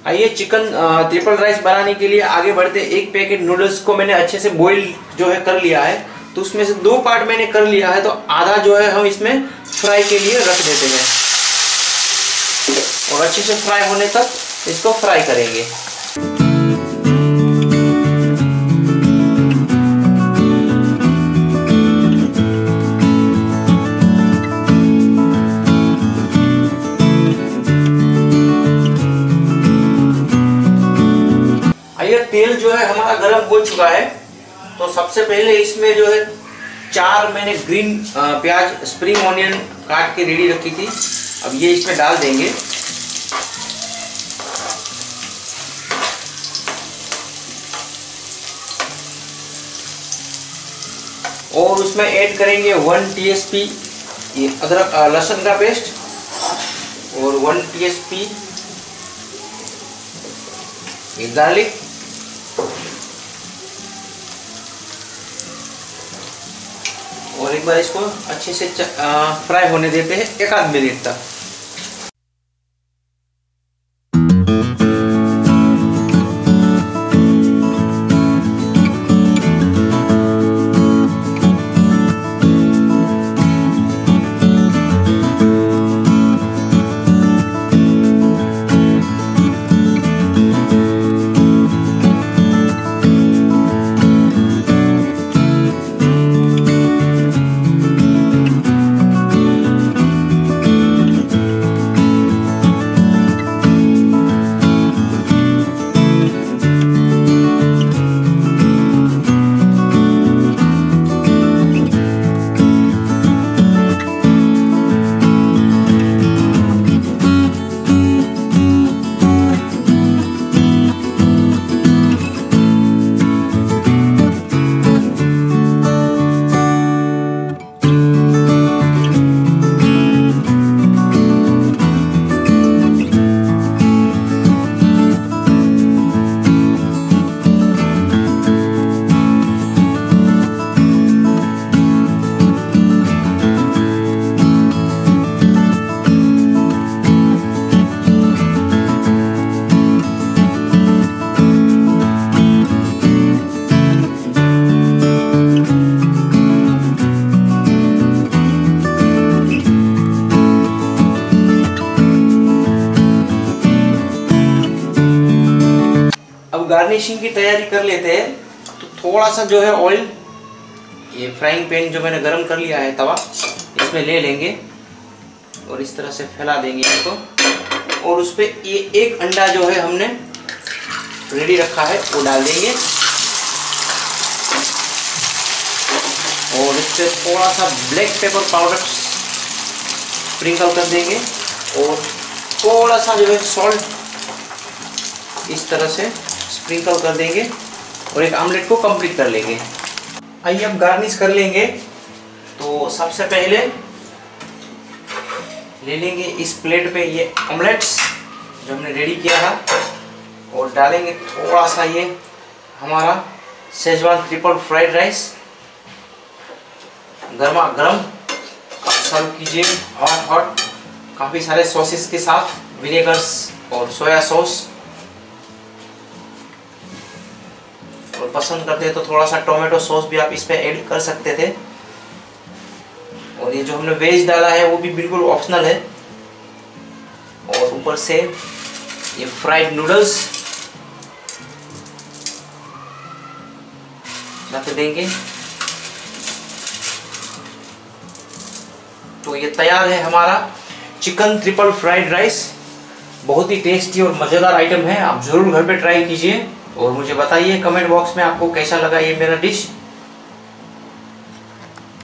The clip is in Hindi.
आइए चिकन ट्रिपल राइस बनाने के लिए आगे बढ़ते। एक पैकेट नूडल्स को मैंने अच्छे से बॉईल जो है कर लिया है, तो उसमें से 2 पार्ट मैंने कर लिया है, तो आधा जो है हम इसमें फ्राई के लिए रख देते हैं और अच्छे से फ्राई होने तक इसको फ्राई करेंगे। आइए तेल जो है हमारा गर्म हो चुका है, तो सबसे पहले इसमें जो है 4 मैंने ग्रीन प्याज स्प्रिंग ऑनियन काट के रेडी रखी थी, अब ये इसमें डाल देंगे। और उसमें ऐड करेंगे 1 टीएसपी ये अदरक लहसुन का पेस्ट और 1 टीएसपी ये गार्लिक, और एक बार इसको अच्छे से फ्राई होने देते हैं 1 आध मिनट तक। गार्निशिंग की तैयारी कर लेते हैं। तो थोड़ा सा जो है ऑयल, ये फ्राइंग पैन जो मैंने गरम कर लिया है तवा, इसमें ले लेंगे और इस तरह से फैला देंगे इसको, और उस पर ये 1 अंडा जो है हमने रेडी रखा है वो डाल देंगे और इस पर थोड़ा सा ब्लैक पेपर पाउडर स्प्रिंकल कर देंगे और थोड़ा सा जो है सॉल्ट इस तरह से स्प्रिंकल कर देंगे और एक आमलेट को कंप्लीट कर लेंगे। आइए अब गार्निश कर लेंगे। तो सबसे पहले ले लेंगे इस प्लेट पे ये ऑमलेट्स जो हमने रेडी किया था और डालेंगे थोड़ा सा ये हमारा शेजवान ट्रिपल फ्राइड राइस गर्मा गर्म सर्व कीजिए हॉट हॉट, काफ़ी सारे सॉसेस के साथ, विनेगर्स और सोया सॉस, और पसंद करते हैं तो थोड़ा सा टोमेटो सॉस भी आप इस पे ऐड कर सकते थे। और ये जो हमने वेज डाला है वो भी बिल्कुल ऑप्शनल है। और ऊपर से ये फ्राइड नूडल्स रख देंगे। तो ये तैयार है हमारा चिकन ट्रिपल फ्राइड राइस। बहुत ही टेस्टी और मज़ेदार आइटम है, आप ज़रूर घर पे ट्राई कीजिए और मुझे बताइए कमेंट बॉक्स में आपको कैसा लगा ये मेरा डिश।